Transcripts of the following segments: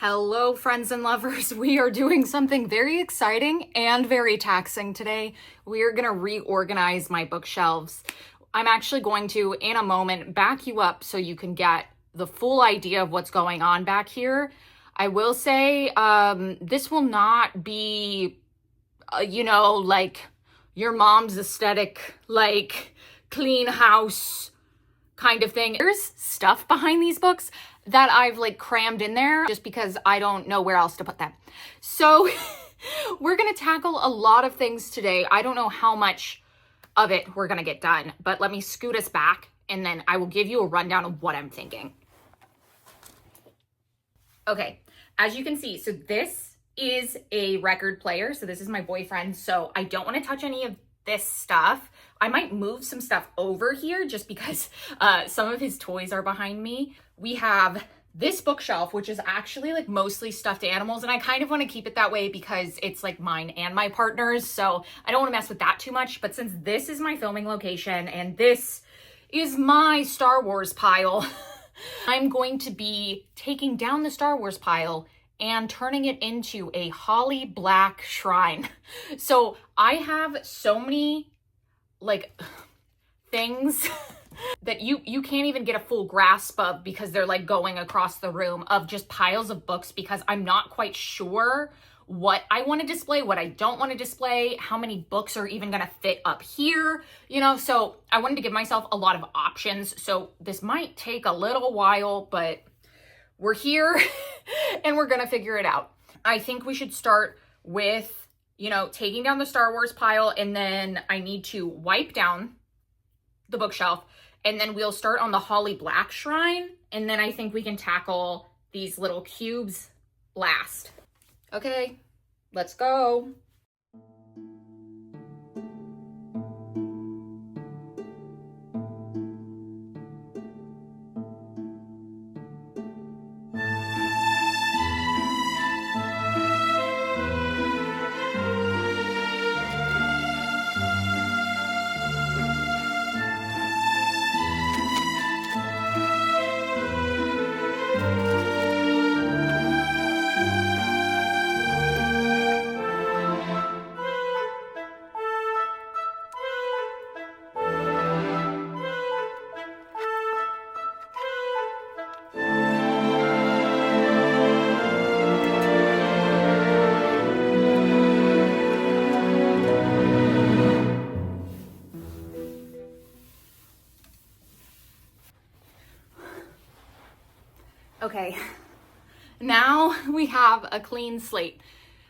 Hello, friends and lovers. We are doing something very exciting and very taxing today. We are going to reorganize my bookshelves. I'm actually going to, in a moment, back you up so you can get the full idea of what's going on back here. I will say this will not be, like your mom's aesthetic, like clean house kind of thing. There's stuff behind these books that I've like crammed in there just because I don't know where else to put them. So we're going to tackle a lot of things today. I don't know how much of it we're going to get done, but let me scoot us back and then I will give you a rundown of what I'm thinking. Okay, as you can see, so this is a record player. So this is my boyfriend. So I don't want to touch any of this stuff. I might move some stuff over here just because some of his toys are behind me. We have this bookshelf, which is actually like mostly stuffed animals. And I kind of want to keep it that way because it's like mine and my partner's. So I don't want to mess with that too much. But since this is my filming location and this is my Star Wars pile, I'm going to be taking down the Star Wars pile and turning it into a holly black shrine. So I have so many like things that you can't even get a full grasp of because they're like going across the room of just piles of books because I'm not quite sure what I want to display, what I don't want to display, how many books are even going to fit up here, so I wanted to give myself a lot of options. So this might take a little while, but we're here and we're going to figure it out. I think we should start with, taking down the Star Wars pile, and then I need to wipe down the bookshelf, and then we'll start on the Holly Black shrine, and then I think we can tackle these little cubes last. Okay, let's go. Okay, now we have a clean slate.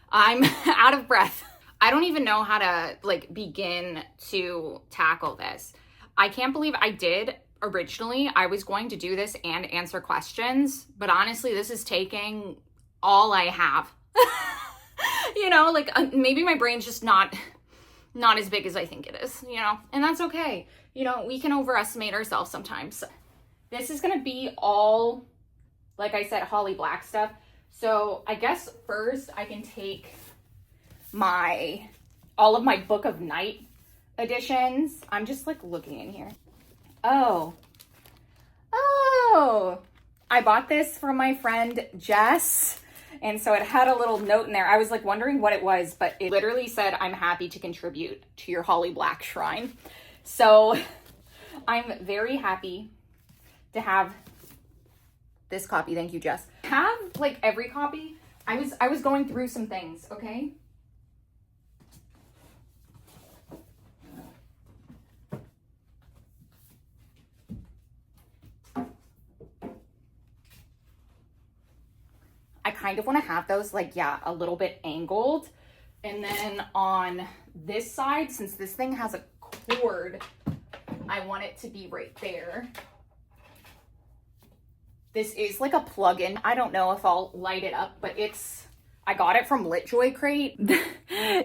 I'm out of breath. I don't even know how to begin to tackle this. I can't believe I did originally. I was going to do this and answer questions, but honestly, this is taking all I have. Maybe my brain's just not as big as I think it is, and that's okay. We can overestimate ourselves sometimes. This is gonna be all, like I said, Holly Black stuff. So I guess first I can take all of my Book of Night editions. I'm just looking in here. Oh, I bought this from my friend Jess. And so it had a little note in there. I was wondering what it was, but it literally said, "I'm happy to contribute to your Holly Black shrine." So I'm very happy to have this copy. Thank you, Jess. Have every copy. I was going through some things, okay? I kind of want to have those a little bit angled. And then on this side, since this thing has a cord, I want it to be right there. This is a plug-in. I don't know if I'll light it up, but I got it from LitJoy Crate.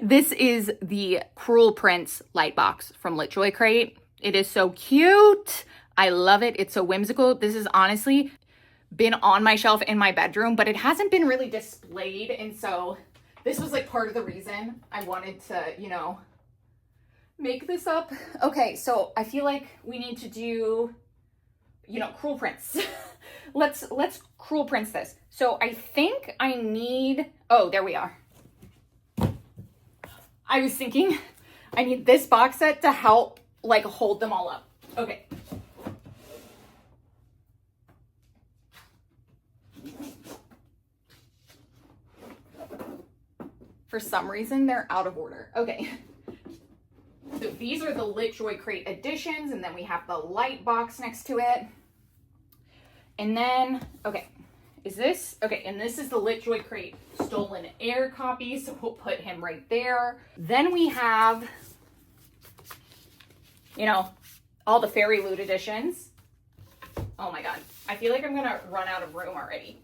This is the Cruel Prince light box from LitJoy Crate. It is so cute. I love it. It's so whimsical. This has honestly been on my shelf in my bedroom, but it hasn't been really displayed. And so this was part of the reason I wanted to, make this up. Okay, so I feel like we need to do Cruel Prince. let's Cruel Prince this. So I think I need, oh, there we are. I was thinking I need this box set to help like hold them all up. Okay. For some reason, they're out of order. Okay. So these are the LitJoy Crate editions, and then we have the light box next to it. And then, okay, is this, okay, and this is the LitJoy Crate Stolen Air copy, so we'll put him right there. Then we have, you know, all the Fairy Loot editions. Oh my God, I feel like I'm gonna run out of room already.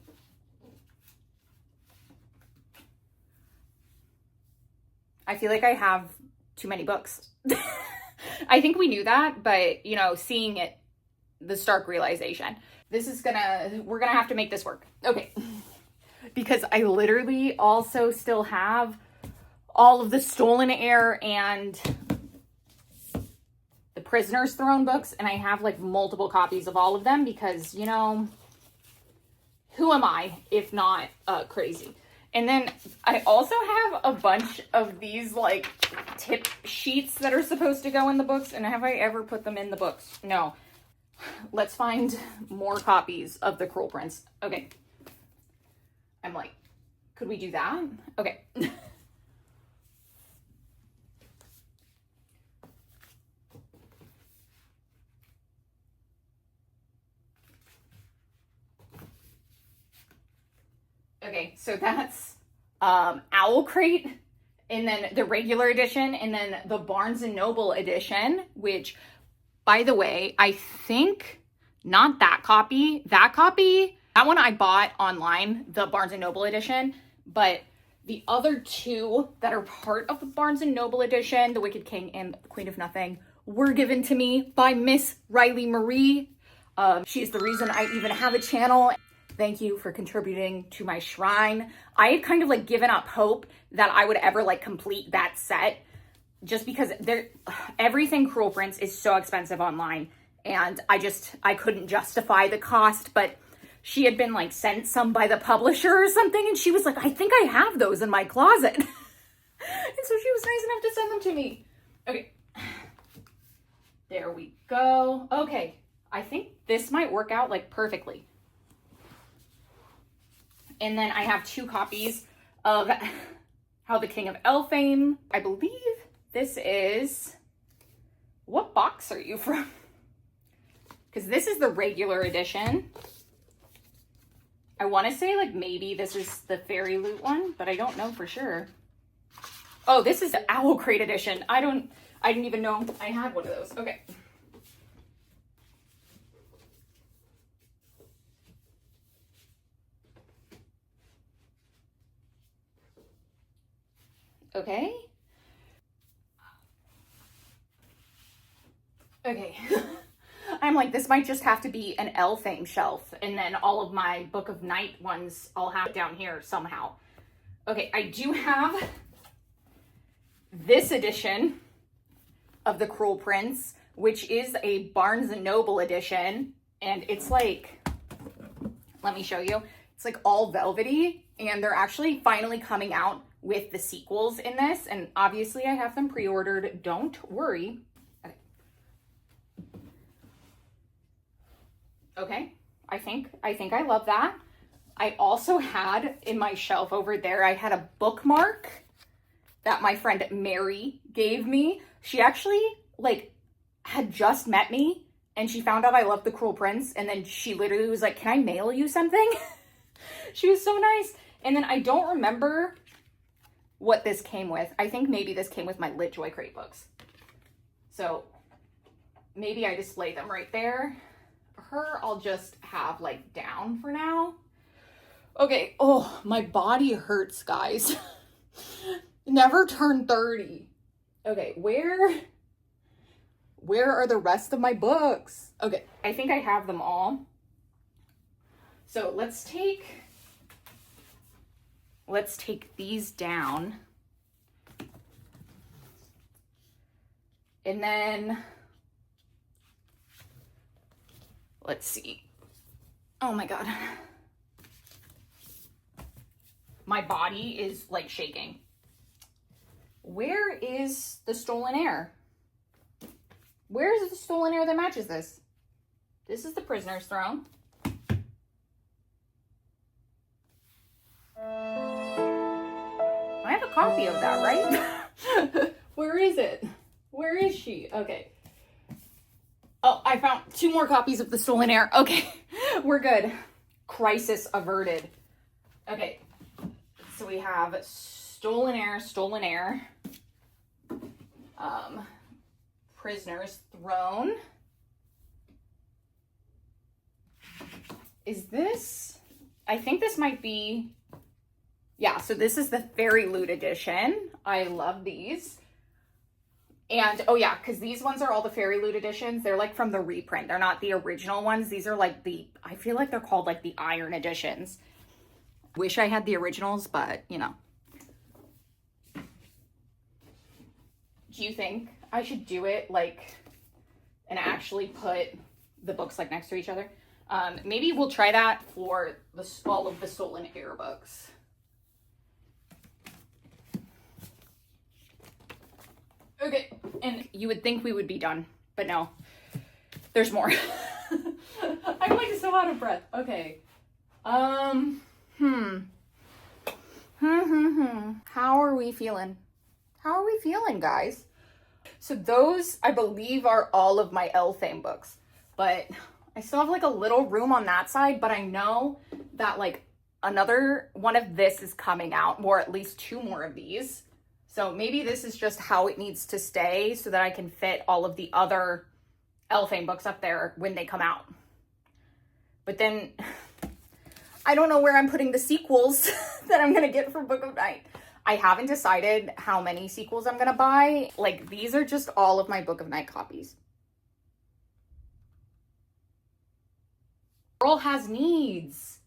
I feel like I have too many books. I think we knew that, but you know, seeing it, the stark realization. This is we're gonna have to make this work. Okay. Because I literally also still have all of the Stolen Air and the Prisoner's Throne books, and I have like multiple copies of all of them because, you know, who am I if not crazy? And then I also have a bunch of these like tip sheets that are supposed to go in the books. And have I ever put them in the books? No. Let's find more copies of the Cruel Prince. Okay. I'm like, could we do that? Okay. Okay, so that's Owl Crate, and then the regular edition, and then the Barnes & Noble edition, which, by the way, I think not that copy. That one I bought online, the Barnes & Noble edition, but the other two that are part of the Barnes & Noble edition, The Wicked King and The Queen of Nothing, were given to me by Miss Riley Marie. She's the reason I even have a channel. Thank you for contributing to my shrine. I had kind of like given up hope that I would ever like complete that set just because everything Cruel Prince is so expensive online, and I couldn't justify the cost, but she had been like sent some by the publisher or something, and she was like, I think I have those in my closet. And so she was nice enough to send them to me. Okay. There we go. Okay. I think this might work out like perfectly. And then I have 2 copies of How the King of Elfame. I believe this is, what box are you from? Because this is the regular edition. I want to say like maybe this is the Fairy Loot one, but I don't know for sure. Oh, this is the Owl Crate edition. I didn't even know I had one of those. Okay. Okay. Okay. I'm like, this might just have to be an Elfame shelf, and then all of my Book of Night ones I'll have down here somehow. Okay, I do have this edition of The Cruel Prince, which is a Barnes & Noble edition, and it's like, let me show you. It's like all velvety, and they're actually finally coming out with the sequels in this, and obviously I have them pre-ordered. Don't worry. Okay, I think I love that. I also had in my shelf over there, I had a bookmark that my friend Mary gave me. She actually like had just met me, and she found out I loved The Cruel Prince, and then she literally was like, can I mail you something? She was so nice. And then I don't remember what this came with. I think maybe this came with my LitJoy Crate books. So maybe I display them right there. Her, I'll just have like down for now. Okay. Oh, my body hurts, guys. Never turn 30. Okay, where are the rest of my books? Okay, I think I have them all. So let's take these down. And then let's see. Oh my God. My body is like shaking. Where is the Stolen Heir? Where is the Stolen Heir that matches this? This is the Prisoner's Throne. I have a copy of that, right? Where is it? Where is she? Okay. Oh, I found 2 more copies of the Stolen Heir. Okay, we're good. Crisis averted. Okay, so we have Stolen Heir, Prisoner's Throne. Is this, I think this might be, yeah, so this is the Fairy Loot edition. I love these. And, oh yeah, because these ones are all the Fairy Loot editions. They're like from the reprint. They're not the original ones. These are like I feel like they're called like the Iron editions. Wish I had the originals, but you know. Do you think I should do it like, and actually put the books like next to each other? Maybe we'll try that for all of the Stolen Heir books. Okay, and you would think we would be done, but no, there's more. I'm like so out of breath. Okay. How are we feeling? How are we feeling, guys? So those, I believe, are all of my Elfame books, but I still have like a little room on that side, but I know that like another one of this is coming out, or at least 2 more of these. So maybe this is just how it needs to stay so that I can fit all of the other Elfame books up there when they come out. But then I don't know where I'm putting the sequels that I'm going to get for Book of Night. I haven't decided how many sequels I'm going to buy. Like, these are just all of my Book of Night copies. Girl has needs.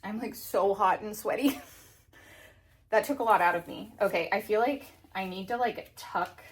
I'm like so hot and sweaty. That took a lot out of me. Okay, I feel like I need to like tuck.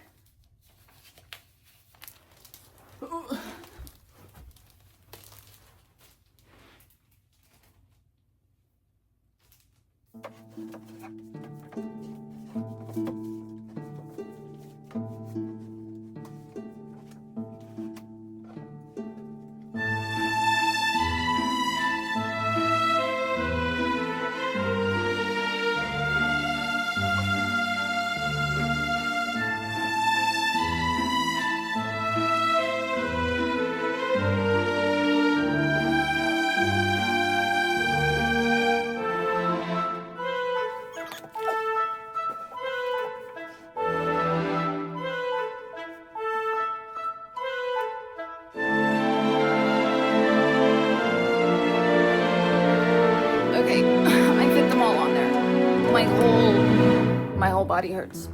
My whole body hurts.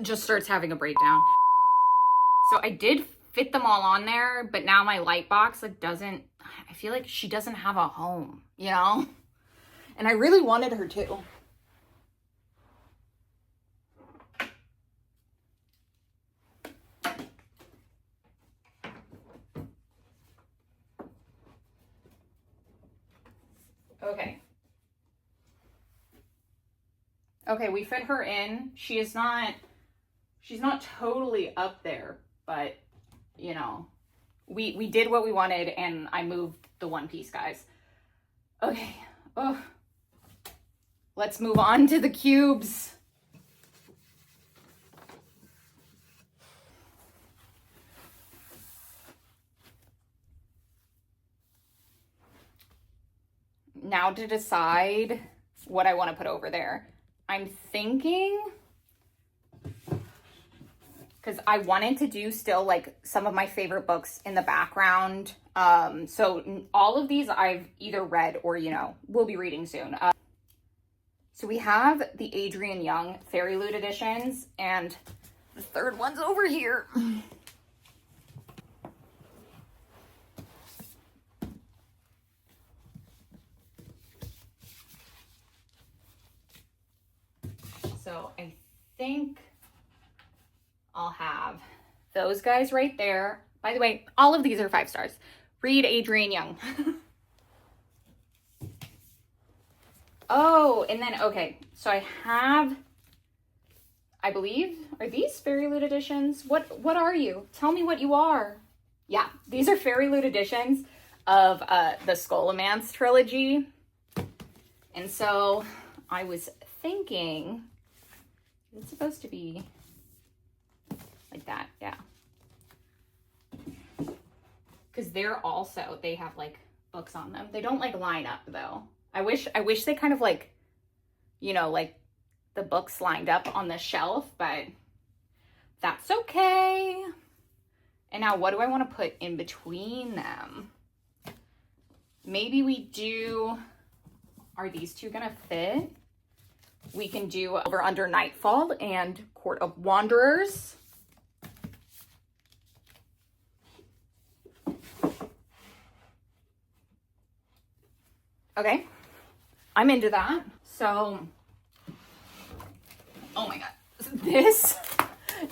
Just starts having a breakdown. So I did fit them all on there, but now my light box like doesn't, I feel like she doesn't have a home, you know? And I really wanted her to. Okay, we fit her in. She's not totally up there, but you know, we did what we wanted and I moved the one piece, guys. Okay. Oh. Let's move on to the cubes. Now to decide what I want to put over there. I'm thinking, because I wanted to do still like some of my favorite books in the background. So all of these I've either read or, you know, will be reading soon. So we have the Adrienne Young Fairy Loot editions, and the third one's over here. So I think I'll have those guys right there. By the way, all of these are 5 stars. Read Adrienne Young. Oh, and then, okay, so I have, I believe, are these Fairy Loot editions? What are you? Tell me what you are. Yeah, these are Fairy Loot editions of the Scholomance trilogy. And so I was thinking, it's supposed to be like that, yeah. Because they're also, they have like books on them. They don't like line up though. I wish they kind of like, you know, like the books lined up on the shelf, but that's okay. And now what do I want to put in between them? Maybe we do, are these two gonna fit? We can do Over Under Nightfall and Court of Wanderers. Okay, I'm into that. So, oh my God, this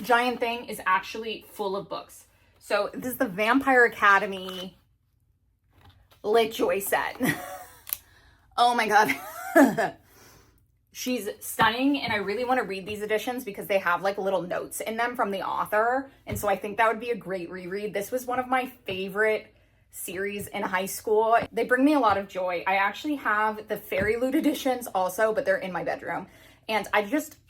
giant thing is actually full of books. So this is the Vampire Academy Lit Joy set. Oh my God. She's stunning, and I really want to read these editions because they have like little notes in them from the author. And so I think that would be a great reread. This was one of my favorite series in high school. They bring me a lot of joy. I actually have the Fairy Loot editions also, but they're in my bedroom. And I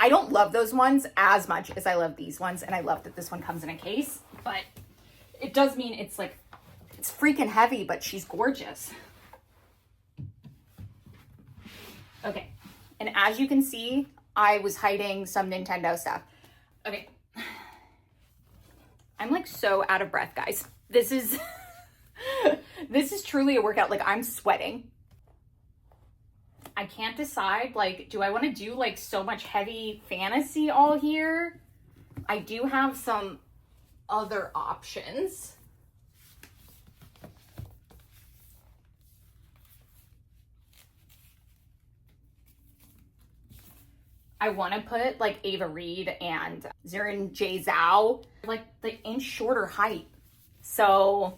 don't love those ones as much as I love these ones. And I love that this one comes in a case, but it does mean it's like, it's freaking heavy, but she's gorgeous. Okay. And as you can see, I was hiding some Nintendo stuff. Okay. I'm like so out of breath, guys. This is truly a workout. Like, I'm sweating. I can't decide, like, do I want to do like so much heavy fantasy all here? I do have some other options. I want to put like Ava Reed and Zirin J. Zhao, like the inch shorter height. So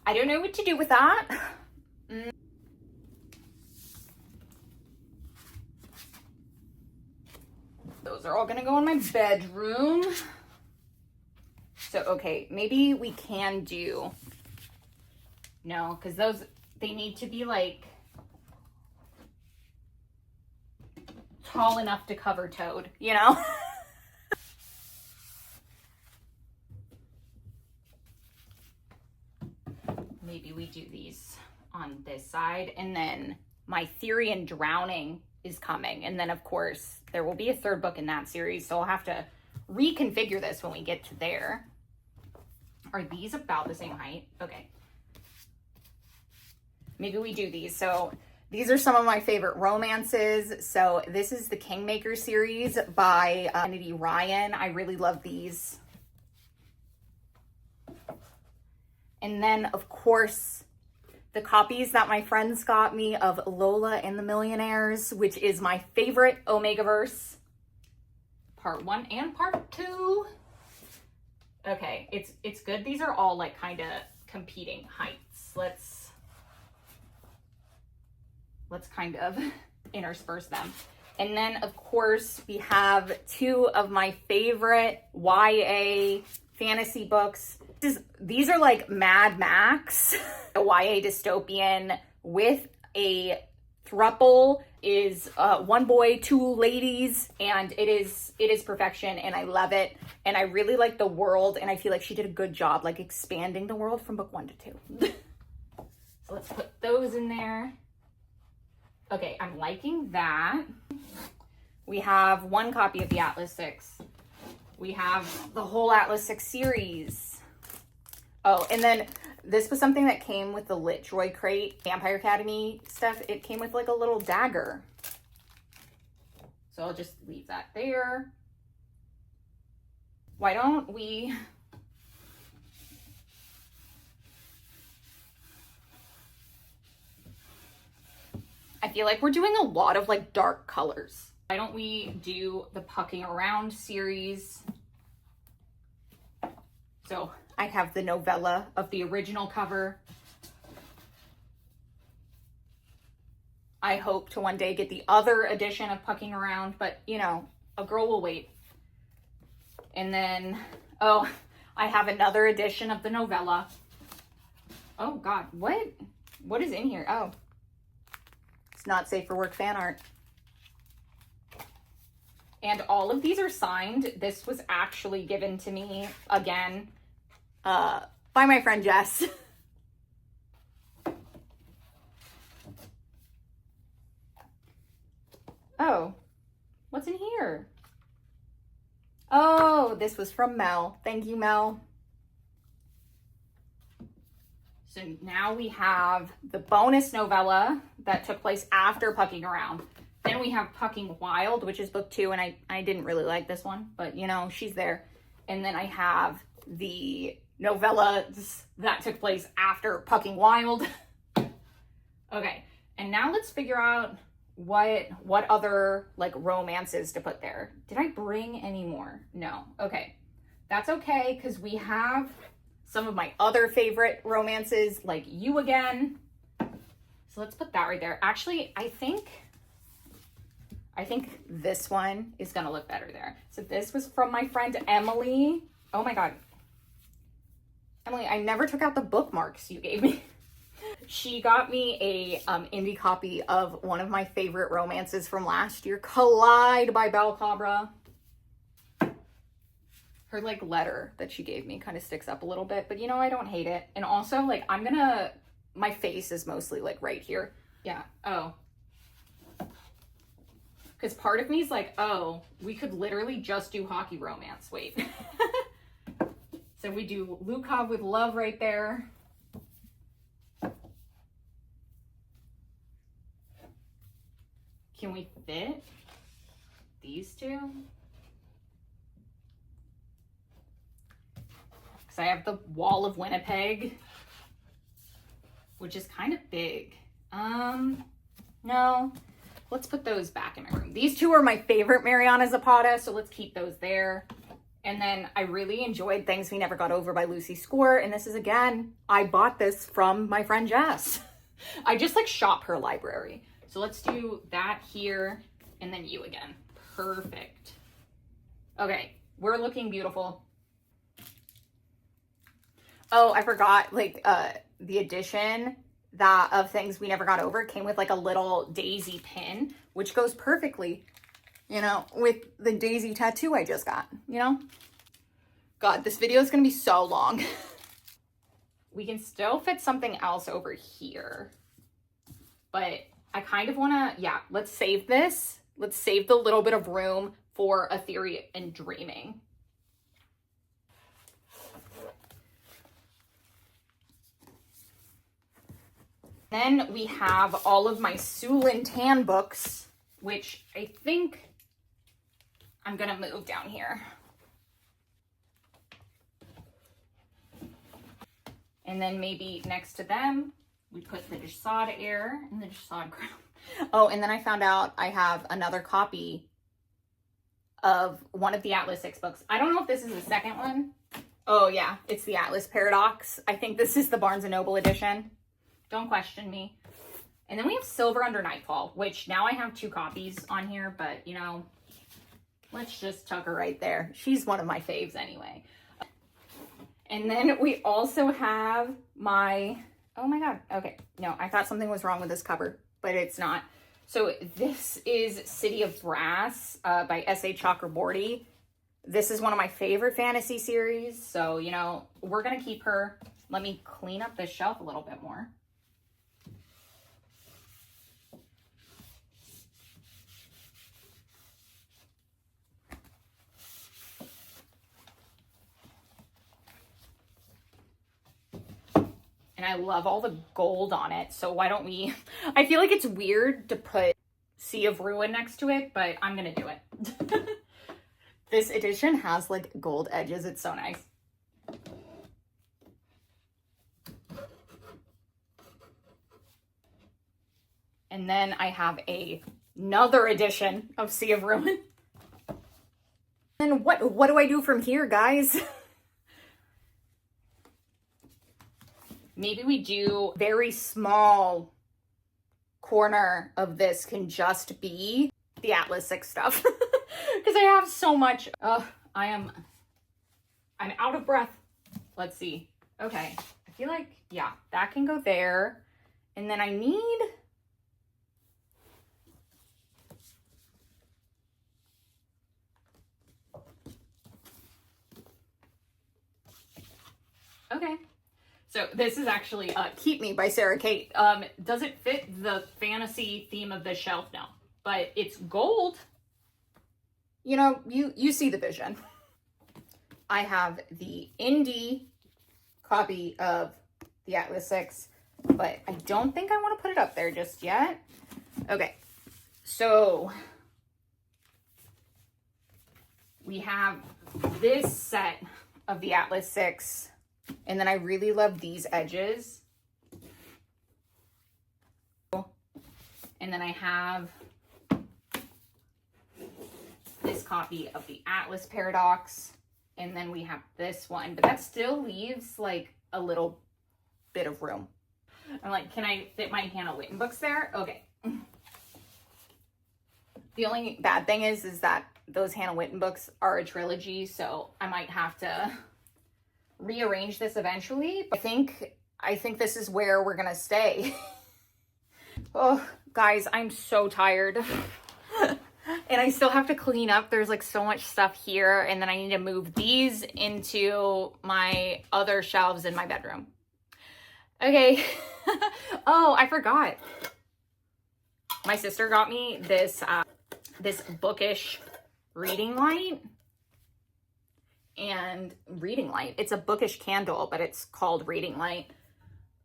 I don't know what to do with that. Those are all gonna go in my bedroom. So, okay, maybe we can do, no, because those, they need to be like tall enough to cover Toad, you know? Maybe we do these on this side, and then my Theory in Drowning is coming. And then of course there will be a 3rd book in that series. So I'll have to reconfigure this when we get to there. Are these about the same height? Okay. Maybe we do these. So these are some of my favorite romances. So this is the Kingmaker series by Kennedy Ryan. I really love these. And then, of course, the copies that my friends got me of Lola and the Millionaires, which is my favorite Omegaverse. Part 1 and Part 2. Okay, it's good. These are all like kind of competing heights. Let's kind of intersperse them. And then, of course, we have 2 of my favorite YA fantasy books. These are like Mad Max. A YA dystopian with a throuple is 1 boy, 2 ladies, and it is perfection, and I love it. And I really like the world, and I feel like she did a good job like expanding the world from book 1 to 2. So let's put those in there. Okay, I'm liking that. We have 1 copy of the Atlas 6. We have the whole Atlas 6 series. Oh, and then this was something that came with the Lit Joy crate, Vampire Academy stuff. It came with like a little dagger. So I'll just leave that there. Why don't we... I feel like we're doing a lot of like dark colors. Why don't we do the Pucking Around series? So I have the novella of the original cover. I hope to one day get the other edition of Pucking Around, but you know, a girl will wait. And then, oh, I have another edition of the novella. Oh God, what is in here? Oh, it's not safe for work fan art. And all of these are signed. This was actually given to me again by my friend Jess. Oh, what's in here? Oh, this was from Mel. Thank you, Mel. So now we have the bonus novella that took place after Pucking Around. Then we have Pucking Wild, which is book 2, and I didn't really like this one, but you know, she's there. And then I have the novellas that took place after Pucking Wild. Okay, and now let's figure out what other like romances to put there. Did I bring any more? No. Okay, that's okay, because we have some of my other favorite romances, like You Again. So let's put that right there. Actually, I think this one is gonna look better there. So this was from my friend Emily. Oh my God. Emily, I never took out the bookmarks you gave me. She got me a indie copy of one of my favorite romances from last year, Collide by Belle Cabra. Her like letter that she gave me kind of sticks up a little bit, but you know, I don't hate it. And also like my face is mostly like right here. Yeah, oh. Because part of me is like, oh, we could literally just do hockey romance. Wait. So we do Lukov with Love right there. Can we fit these two? Because I have the Wall of Winnipeg, which is kind of big. No. Let's put those back in my room. These two are my favorite Mariana Zapata, so let's keep those there. And then I really enjoyed Things We Never Got Over by Lucy Score. And this is, again, I bought this from my friend Jess. I just like shop her library. So let's do that here and then You Again. Perfect. Okay, we're looking beautiful. Oh, I forgot, like the edition that of Things We Never Got Over came with like a little daisy pin, which goes perfectly, you know, with the daisy tattoo I just got, you know? God, this video is gonna be so long. We can still fit something else over here, but I kind of wanna, yeah, let's save this. Let's save the little bit of room for A Theory in Dreaming. Then we have all of my Sue Lin Tan books, which I think I'm gonna move down here. And then maybe next to them, we put the Jasad Air and the Jasad Crown. Oh, and then I found out I have another copy of one of the Atlas 6 books. I don't know if this is the second one. Oh yeah, it's the Atlas Paradox. I think this is the Barnes & Noble edition. Don't question me. And then we have Silver Under Nightfall, which now I have 2 copies on here, but you know, let's just tuck her right there. She's one of my faves anyway. And then we also have my, oh my God, okay. No, I thought something was wrong with this cover, but it's not. So this is City of Brass by S.A. Chakraborty. This is one of my favorite fantasy series. So, you know, we're going to keep her. Let me clean up this shelf a little bit more. And I love all the gold on it. So why don't we, I feel like it's weird to put Sea of Ruin next to it, but I'm going to do it. This edition has like gold edges. It's so nice. And then I have another edition of Sea of Ruin. And what do I do from here, guys? maybe we do very small corner of this can just be the Atlas 6 stuff because I have so much. I'm out of breath. Let's see. Okay. I feel like, yeah, that can go there. And then I need, okay. So this is actually Keep Me by Sarah Kate. Does it fit the fantasy theme of the shelf? No, but it's gold. You know, you see the vision. I have the indie copy of the Atlas 6, but I don't think I want to put it up there just yet. Okay, so we have this set of the Atlas 6, and then I really love these edges. And then I have this copy of the Atlas Paradox. And then we have this one, but that still leaves like a little bit of room. I'm like, can I fit my Hannah Witten books there? Okay. The only bad thing is that those Hannah Witten books are a trilogy, so I might have to rearrange this eventually. But I think this is where we're gonna stay. Oh, guys, I'm so tired. And I still have to clean up. There's like so much stuff here. And then I need to move these into my other shelves in my bedroom. Okay. Oh, I forgot. My sister got me this, this bookish reading light. And reading light. It's a bookish candle, but it's called reading light.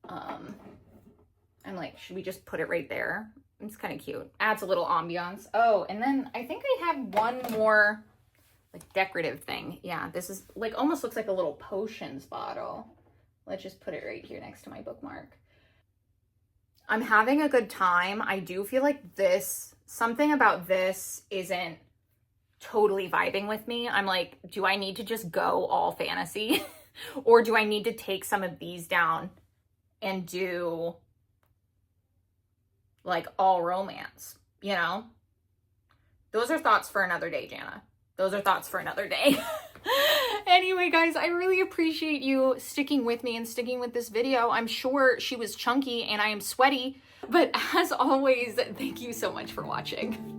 I'm like, should we just put it right there? It's kind of cute. Adds a little ambiance. Oh, and then I think I have one more like decorative thing. Yeah, this is like almost looks like a little potions bottle. Let's just put it right here next to my bookmark. I'm having a good time. I do feel like something about this isn't totally vibing with me. I'm like, do I need to just go all fantasy? Or do I need to take some of these down and do like all romance, you know? Those are thoughts for another day, Jana. Those are thoughts for another day. Anyway, guys, I really appreciate you sticking with me and sticking with this video. I'm sure she was chunky and I am sweaty, but as always, thank you so much for watching.